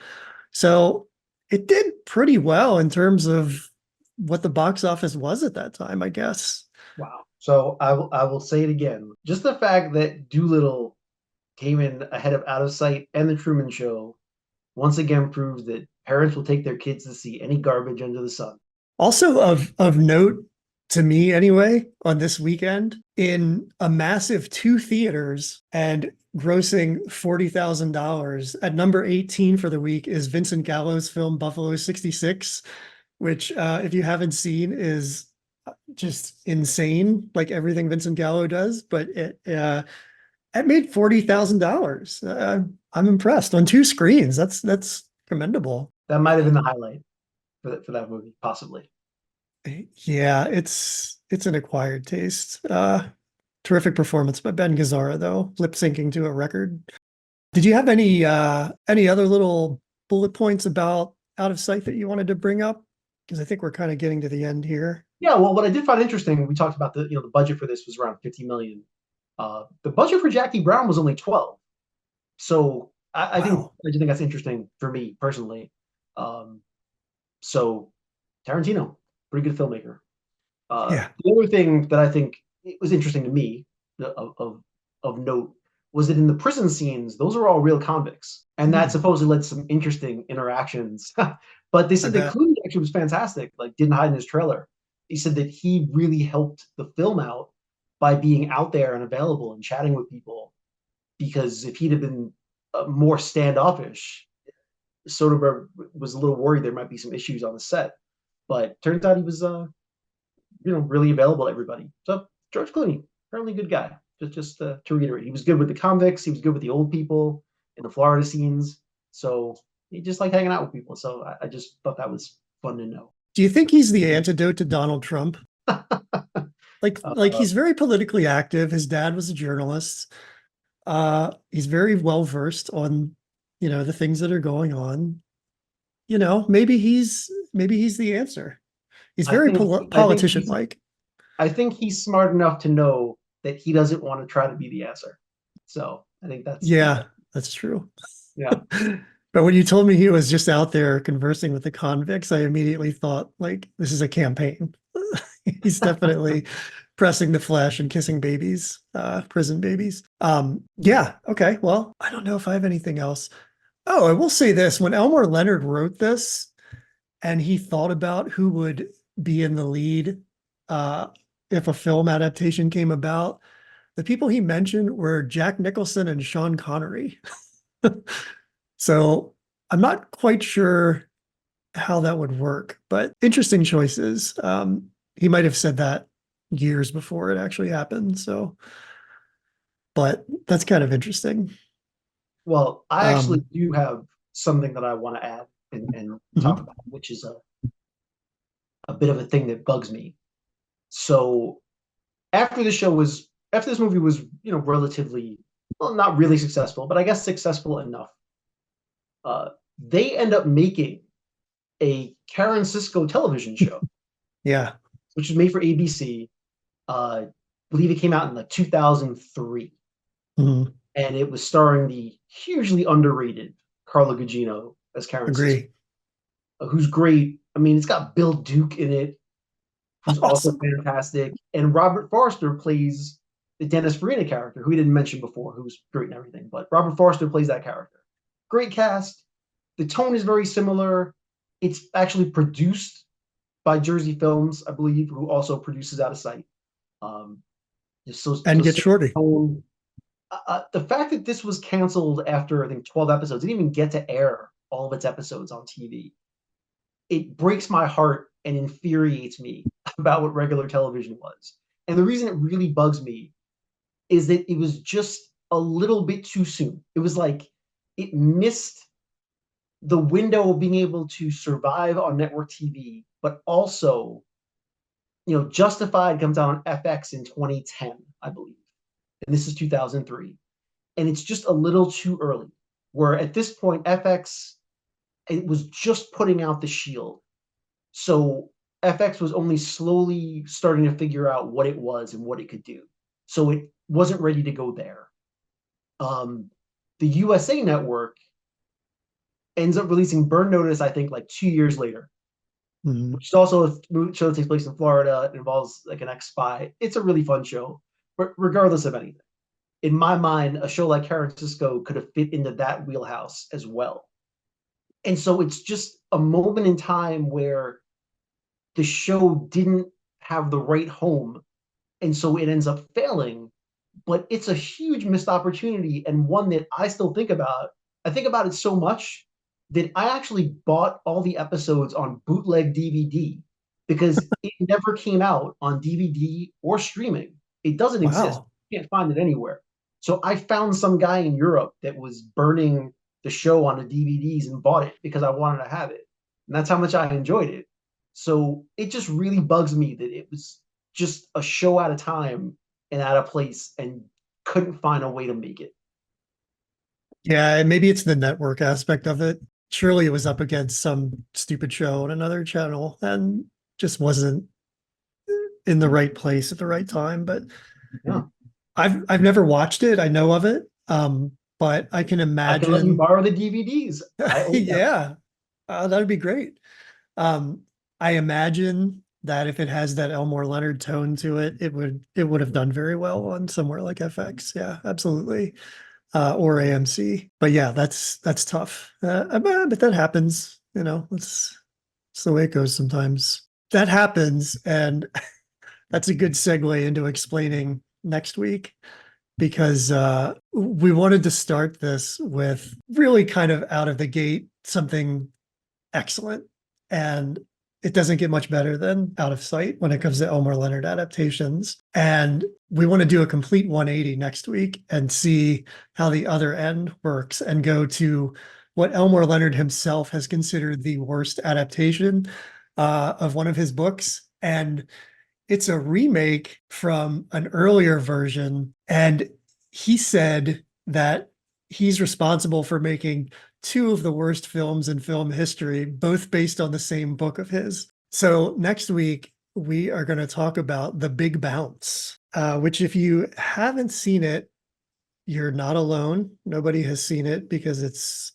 So it did pretty well in terms of what the box office was at that time, I guess. Wow. So I will say it again. Just the fact that Doolittle came in ahead of Out of Sight and The Truman Show once again proves that parents will take their kids to see any garbage under the sun. Also of note to me anyway, on this weekend, in a massive 2 theaters and grossing $40,000 at number 18 for the week is Vincent Gallo's film Buffalo 66, which if you haven't seen is just insane, like everything Vincent Gallo does, but it made $40,000. I'm impressed on 2 screens. That's commendable. That might have been the highlight for that movie, possibly. Yeah, it's an acquired taste. Terrific performance by Ben Gazzara, though, lip syncing to a record. Did you have any other little bullet points about Out of Sight that you wanted to bring up? Because I think we're kind of getting to the end here. Yeah, well, what I did find interesting, we talked about the budget for this was around $50 million. The budget for Jackie Brown was only 12. So I think that's interesting for me personally. So Tarantino, pretty good filmmaker. The other thing that I think it was interesting to me of note was that in the prison scenes, those are all real convicts, and that supposedly led to some interesting interactions. But they said that Clooney actually was fantastic, like didn't hide in his trailer. He said that he really helped the film out by being out there and available and chatting with people, because if he'd have been more standoffish, Soderbergh was a little worried there might be some issues on the set. But turns out he was really available to everybody. So George Clooney, apparently a good guy. Just to reiterate, he was good with the convicts, he was good with the old people in the Florida scenes. So he just liked hanging out with people. So I just thought that was fun to know. Do you think he's the antidote to Donald Trump? Like he's very politically active. His dad was a journalist. He's very well versed on, the things that are going on. Maybe he's the answer. He's very politician-like. I think he's smart enough to know that he doesn't want to try to be the answer. So I think that's true. Yeah. But when you told me he was just out there conversing with the convicts, I immediately thought, like, this is a campaign. He's definitely pressing the flesh and kissing babies, prison babies. Okay. Well, I don't know if I have anything else. Oh, I will say this. When Elmore Leonard wrote this and he thought about who would be in the lead if a film adaptation came about, the people he mentioned were Jack Nicholson and Sean Connery. So I'm not quite sure how that would work, but interesting choices. He might have said that years before it actually happened. So, but that's kind of interesting. Well, I actually do have something that I want to add and talk about, which is a bit of a thing that bugs me. So after this movie was, relatively, well, not really successful, but I guess successful enough, they end up making a Karen Sisco television show. Yeah. Which was made for ABC. I believe it came out in like 2003. Mm-hmm. And it was starring the hugely underrated Carla Gugino as Karen Sisco, who's great. I mean, it's got Bill Duke in it, who's also fantastic. And Robert Forster plays the Dennis Farina character, who we didn't mention before, who's great and everything. But Robert Forster plays that character. Great cast. The tone is very similar. It's actually produced by Jersey Films, I believe, who also produces Out of Sight. Get Shorty. The fact that this was canceled after, I think, 12 episodes, didn't even get to air all of its episodes on TV. It breaks my heart and infuriates me about what regular television was. And the reason it really bugs me is that it was just a little bit too soon. It was like it missed the window of being able to survive on network TV, but also, Justified comes out on FX in 2010, I believe. And this is 2003. And it's just a little too early, where at this point, FX, it was just putting out The Shield. So FX was only slowly starting to figure out what it was and what it could do. So it wasn't ready to go there. The USA Network ends up releasing Burn Notice, I think, like 2 years later. Mhm. which is also a show that takes place in Florida. It involves like an ex-spy. It's a really fun show, but regardless of anything, in my mind, a show like Karen Cisco could have fit into that wheelhouse as well. And so it's just a moment in time where the show didn't have the right home, and so it ends up failing. But it's a huge missed opportunity, and one that I still think about. I think about it so much that I actually bought all the episodes on bootleg DVD because it never came out on DVD or streaming. It doesn't exist. Wow. You can't find it anywhere. So I found some guy in Europe that was burning the show on the DVDs and bought it because I wanted to have it. And that's how much I enjoyed it. So it just really bugs me that it was just a show at a time and out of place and couldn't find a way to make it. Yeah, and maybe it's the network aspect of it. Surely it was up against some stupid show on another channel and just wasn't in the right place at the right time. But Yeah. I've never watched it. I know of it. But I can I can let you imagine. borrow the DVDs. Yeah, that'd be great. I imagine that if it has that Elmore Leonard tone to it, it would have done very well on somewhere like FX. Yeah, absolutely. Or AMC. But yeah, that's tough. But that happens, it's the way it goes sometimes. That happens, and that's a good segue into explaining next week, because we wanted to start this with really kind of out of the gate something excellent. And it doesn't get much better than Out of Sight when it comes to Elmore Leonard adaptations. And we want to do a complete 180 next week and see how the other end works and go to what Elmore Leonard himself has considered the worst adaptation of one of his books. And it's a remake from an earlier version. And he said that he's responsible for making two of the worst films in film history, both based on the same book of his. So next week, we are going to talk about The Big Bounce, which if you haven't seen it, you're not alone. Nobody has seen it because it's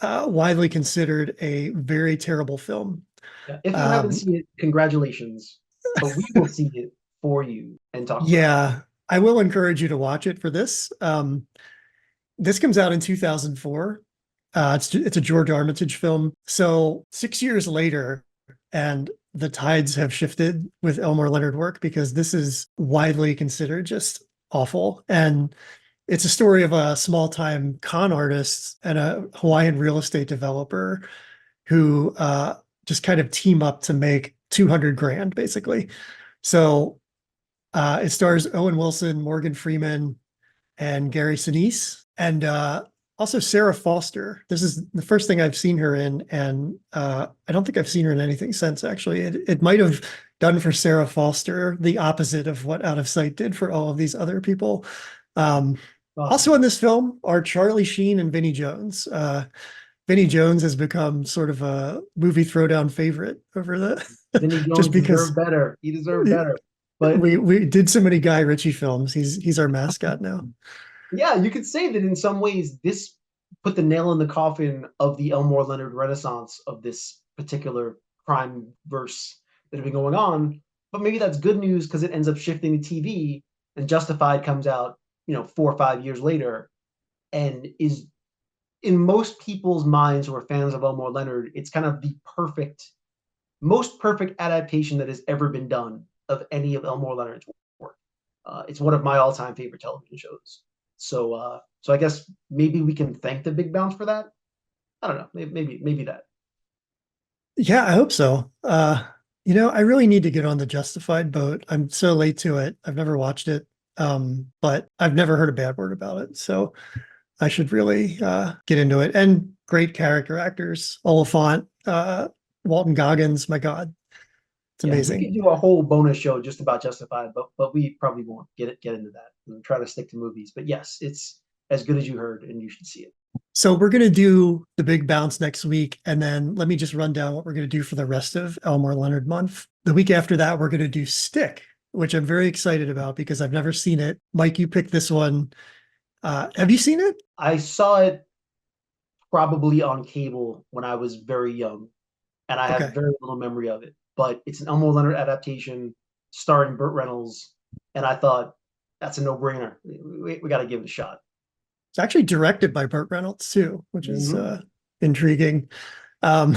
widely considered a very terrible film. Yeah, if you haven't seen it, congratulations. But we will see it for you and talk about it. Yeah, I will encourage you to watch it for this. This comes out in 2004. It's a George Armitage film. So 6 years later, and the tides have shifted with Elmore Leonard work because this is widely considered just awful. And it's a story of a small-time con artist and a Hawaiian real estate developer who just kind of team up to make 200 grand, basically. So it stars Owen Wilson, Morgan Freeman, and Gary Sinise, and also Sarah Foster. This is the first thing I've seen her in, and I don't think I've seen her in anything since, actually. It might have done for Sarah Foster the opposite of what Out of Sight did for all of these other people. Also in this film are Charlie Sheen and Vinnie Jones. Vinnie Jones has become sort of a movie throwdown favorite over the Vinnie Jones just because deserved better. He deserved better. But we did so many Guy Ritchie films. He's our mascot now. yeah, you could say that in some ways this put the nail in the coffin of the Elmore Leonard renaissance of this particular crime verse that had been going on. But maybe that's good news because it ends up shifting to TV, and Justified comes out, 4 or 5 years later, and is in most people's minds who are fans of Elmore Leonard, it's kind of the most perfect adaptation that has ever been done of any of Elmore Leonard's work. It's one of my all-time favorite television shows. So I guess maybe we can thank The Big Bounce for that. I don't know. Maybe that. Yeah, I hope so. I really need to get on the Justified boat. I'm so late to it. I've never watched it, but I've never heard a bad word about it. So I should really get into it. And great character actors, Oliphant, Walton Goggins. My God, it's amazing. We could do a whole bonus show just about Justified, but we probably won't get into that. We'll try to stick to movies. But yes, it's as good as you heard, and you should see it. So we're going to do The Big Bounce next week. And then let me just run down what we're going to do for the rest of Elmore Leonard month. The week after that, we're going to do Stick, which I'm very excited about because I've never seen it. Mike, you picked this one. Have you seen it? I saw it probably on cable when I was very young. and I have Okay. very little memory of it. But it's an Elmore Leonard adaptation starring Burt Reynolds, and I thought that's a no-brainer. We got to give it a shot. It's actually directed by Burt Reynolds too, which is Mhm. intriguing. Um,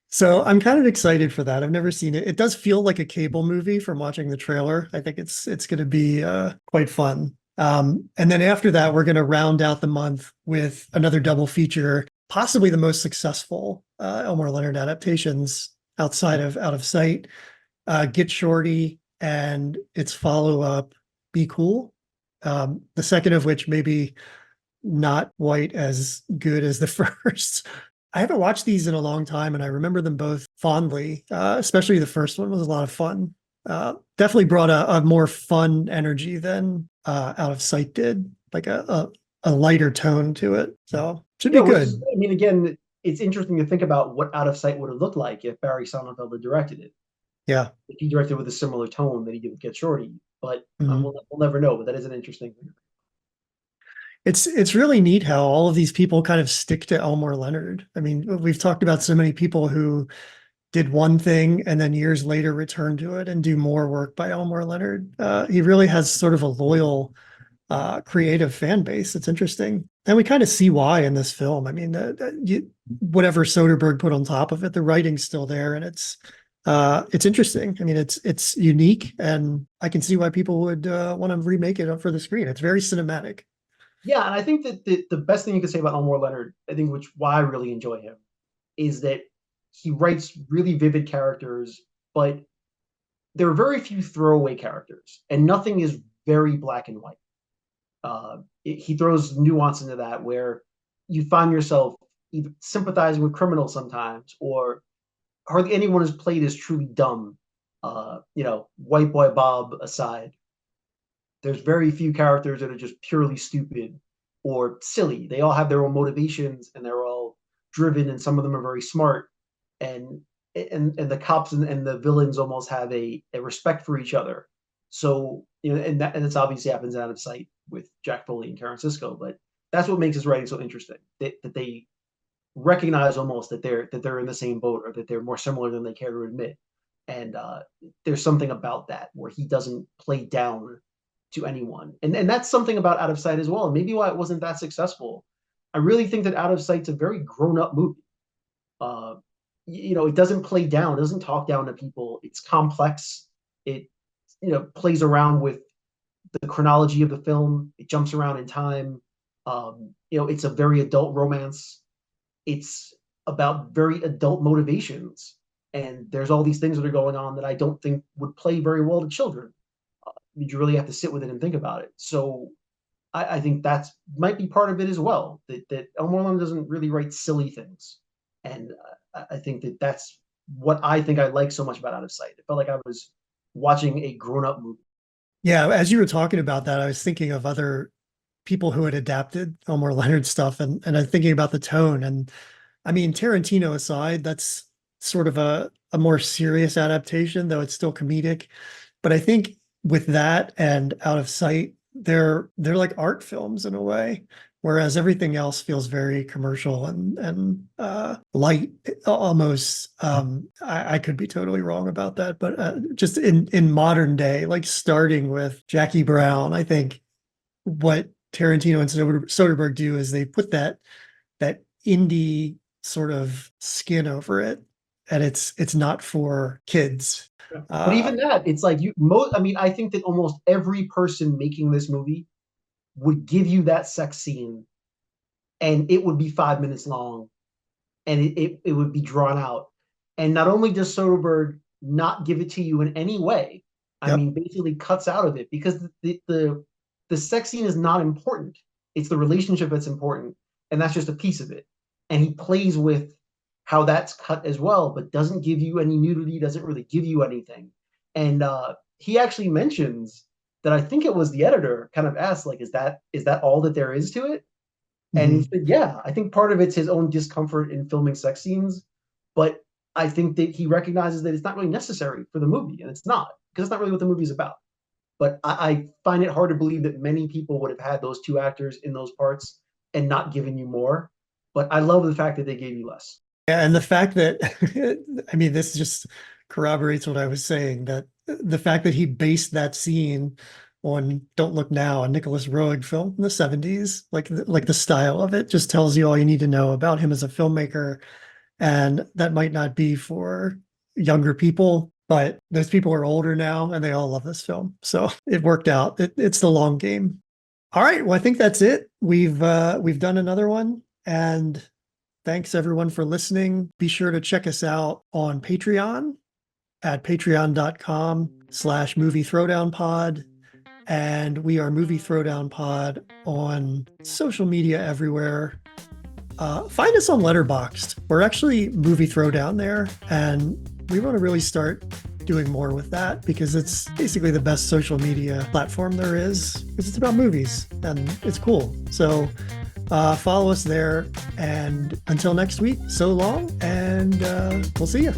so I'm kind of excited for that. I've never seen it. It does feel like a cable movie from watching the trailer. I think it's going to be quite fun. And then after that, we're going to round out the month with another double feature, possibly the most successful Elmore Leonard adaptations outside of Out of Sight. Get Shorty and its follow-up, Be Cool. The second of which maybe not quite as good as the first. I haven't watched these in a long time, and I remember them both fondly. Especially the first one was a lot of fun. Definitely brought a more fun energy than Out of Sight did, like a lighter tone to it. So should be good. I mean, again, it's interesting to think about what Out of Sight would have looked like if Barry Sonnenfeld had directed it. Yeah. If he directed with a similar tone that he did with Get Shorty, but Mhm. we'll never know. But that is an interesting thing. It's really neat how all of these people kind of stick to Elmore Leonard. I mean, we've talked about so many people who did one thing and then years later return to it and do more work by Elmore Leonard. He really has sort of a loyal creative fan base. It's interesting. And we kind of see why in this film. I mean, whatever Soderbergh put on top of it, the writing's still there, and it's interesting. I mean, it's unique, and I can see why people would want to remake it for the screen. It's very cinematic. Yeah, and I think that the best thing you could say about Elmore Leonard, I think, why I really enjoy him, is that he writes really vivid characters, but there are very few throwaway characters, and nothing is very black and white. He throws nuance into that where you find yourself either sympathizing with criminals sometimes, or hardly anyone is played as truly dumb. White boy Bob aside, there's very few characters that are just purely stupid or silly. They all have their own motivations, and they're all driven, and some of them are very smart. And the cops and the villains almost have a respect for each other. So and it's obviously happens Out of Sight with Jack Foley and Karen Sisco, but that's what makes his writing so interesting. That they recognize almost that they're in the same boat, or that they're more similar than they care to admit. And there's something about that where he doesn't play down to anyone. And that's something about Out of Sight as well, and maybe why it wasn't that successful. I really think that Out of Sight's a very grown-up movie. It doesn't play down, it doesn't talk down to people. It's complex. It plays around with the chronology of the film. It jumps around in time. It's a very adult romance. It's about very adult motivations, and there's all these things that are going on that I don't think would play very well to children. You really have to sit with it and think about it. So I think that's might be part of it as well. That Elmore Leonard doesn't really write silly things, and I think that's what I think I like so much about Out of Sight. It felt like I was watching a grown-up movie. Yeah, as you were talking about that, I was thinking of other people who had adapted Elmore Leonard stuff, and I'm thinking about the tone. And I mean, Tarantino aside, that's sort of a more serious adaptation, though it's still comedic. But I think with that and Out of Sight, they're like art films in a way, whereas everything else feels very commercial and light almost. I could be totally wrong about that, but just in modern day, like starting with Jackie Brown, I think what Tarantino and Soderbergh do is they put that indie sort of skin over it, and it's not for kids. But even that, it's like I think that almost every person making this movie would give you that sex scene, and it would be 5 minutes long, and it would be drawn out. And not only does Soderbergh not give it to you in any way, I mean, basically cuts out of it, because the sex scene is not important. It's the relationship that's important, and that's just a piece of it. And he plays with how that's cut as well, but doesn't give you any nudity, doesn't really give you anything. And he actually mentions that, I think it was the editor kind of asked, like, is that all that there is to it? And he said, yeah, I think part of it's his own discomfort in filming sex scenes, but I think that he recognizes that it's not really necessary for the movie, and it's not, because it's not really what the movie's about. But I find it hard to believe that many people would have had those two actors in those parts and not given you more. But I love the fact that they gave you less. And the fact that, I mean, this just corroborates what I was saying, that the fact that he based that scene on Don't Look Now, a Nicholas Roeg film in the 70s, like the style of it just tells you all you need to know about him as a filmmaker. And that might not be for younger people, but those people are older now and they all love this film. So it worked out. It's the long game. All right. Well, I think that's it. We've done another one, and thanks everyone for listening. Be sure to check us out on Patreon at patreon.com/moviethrowdownpod. And we are Movie Throwdown Pod on social media everywhere. Find us on Letterboxd. We're actually Movie Throwdown there, and we want to really start doing more with that because it's basically the best social media platform there is, because it's about movies and it's cool. So follow us there, and until next week, so long, and we'll see you.